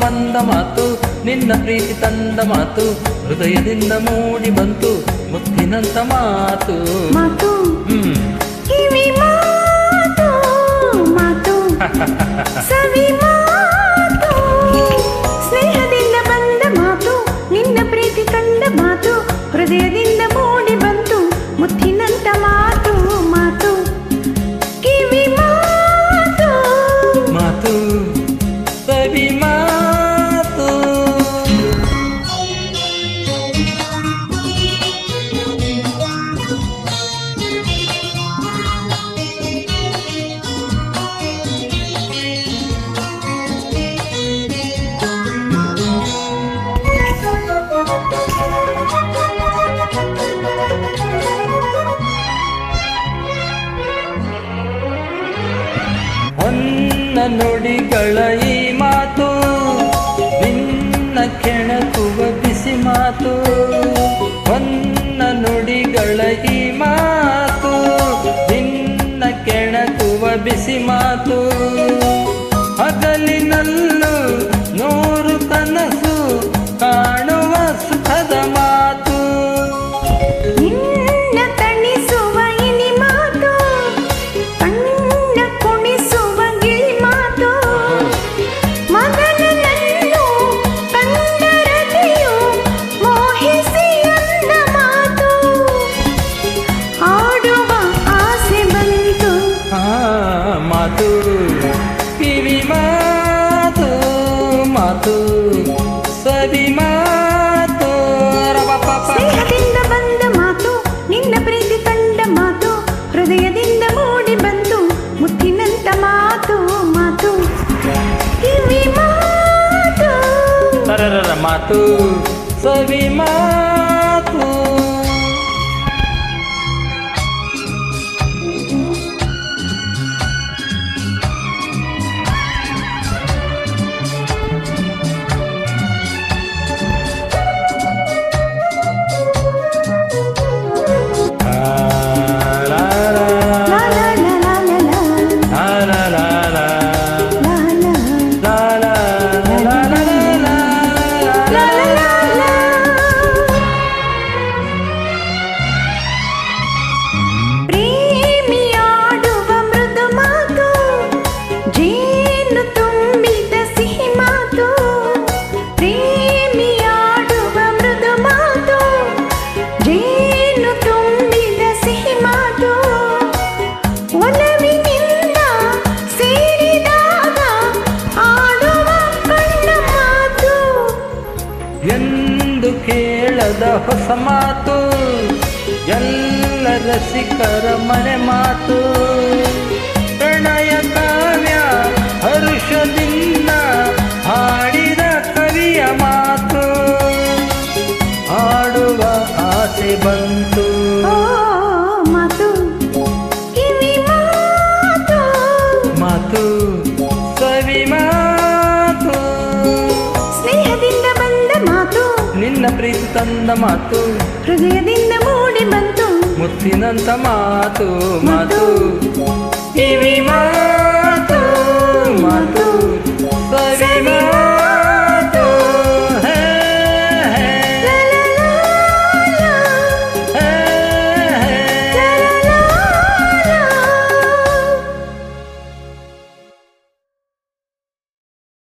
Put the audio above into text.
ಬಂದ ಮಾತು, ನಿನ್ನ ಪ್ರೀತಿ ತಂದ ಮಾತು, ಹೃದಯದಿಂದ ಮೂಡಿ ಬಂತು ಮುತ್ತಿನಂತ ಮಾತು. ಮಾತು ಕಿವಿ ಮಾತು, ಮಾತು ಸವಿ ಮಾತು, ಸ್ನೇಹದಿಂದ ಬಂದ ಮಾತು, ನಿನ್ನ ಪ್ರೀತಿ ಕಂಡ ಮಾತು, ಹೃದಯದಿಂದ ಮೂಡಿ ಬಂತು ಮುತ್ತಿನಂತ ಮಾತು. ಮಾತು ಕಿವಿ ಮಾತು, ಮಾತು ಸವಿ ಮಾತು. ಹೊನ್ನ ನುಡಿಗಳ ಈ ಮಾತು, ನಿನ್ನ ಕೆಣಕುವ ಬಿಸಿ ಮಾತು. ಹೊನ್ನ ನುಡಿಗಳ ಈ ಮಾತು, ನಿನ್ನ ಕೆಣಕುವ ಬಿಸಿ ಮಾತು. ಹಗಲಿನಲ್ಲೂ ನೂರು ಕನಸು ಕಾಣುವ ಸುಖದ ಮಾತು. ನಿನ್ನ ತಣಿಸುವ ಇನಿ ಮಾತು, ಕಣ್ಣ ಕುಣಿಸುವ ಗಿಳಿ ಮಾತು, ಮಗನನ್ನು ಕಂಡರತೆಯು ಮೋಹಿಸಿ ಅಂದ ಮಾತು, ಆಡುವ ಆಸೆ ಬಂತು. ಮಾತು ಕಿವಿ ಮಾತು, ಮಾತು ಸವಿ ಮಾತು. ಸ್ನೇಹದಿಂದ ಬಂದ ಮಾತು, ನಿನ್ನ ಪ್ರೀತಿ ಕಂಡ ಮಾತು, ಹೃದಯದಿಂದ ಮೂಡಿ ಬಂತು ಮುತ್ತಿನಂತ ಮಾತು. ಮಾತು ಕಿವಿ ಮಾತು, ತರರ ಮಾತು ಸವಿ ಮಾತು. ಪ್ರೇಮಿಯಾಡುವ ಮೃದು ಮಾತು, ಜೇನು ತುಂಬಿದ ಸಿಹಿ ಮಾತು. ಪ್ರೇಮಿಯಾಡುವ ಮೃದು ಮಾತು, ಜೇನು ತುಂಬಿದ ಸಿಹಿ ಮಾತು. ಒಲವಿನಿಂದ ಸೇರಿದಾಗ ಆಡುವ ಕಣ್ಣ ಮಾತು. ಎಂದು ಕೇಳದ ಹೊಸ ಮಾತು, ಎಲ್ಲ ರಸಿಕರ ಮನೆ ಮಾತು. ಪ್ರಣಯ ಕಾವ್ಯ ಹರುಷದಿಂದ ಹಾಡಿದ ಕವಿಯ ಮಾತು, ಹಾಡುವ ಆಸೆ ಬಂತು. ಓ ಮಾತು ಕಿವಿ ಮಾತು, ಮಾತು ಸವಿ ಮಾತು. ಸ್ನೇಹದಿಂದ ಬಂದ ಮಾತು, ನಿನ್ನ ಪ್ರೀತಿ ತಂದ ಮಾತು, ಹೃದಯದಿಂದ ಮೂಡಿ ಬಂತು ಮುತ್ತಿನಂತ ಮಾತು. ಮಾತು ಕಿವಿ ಮಾತು.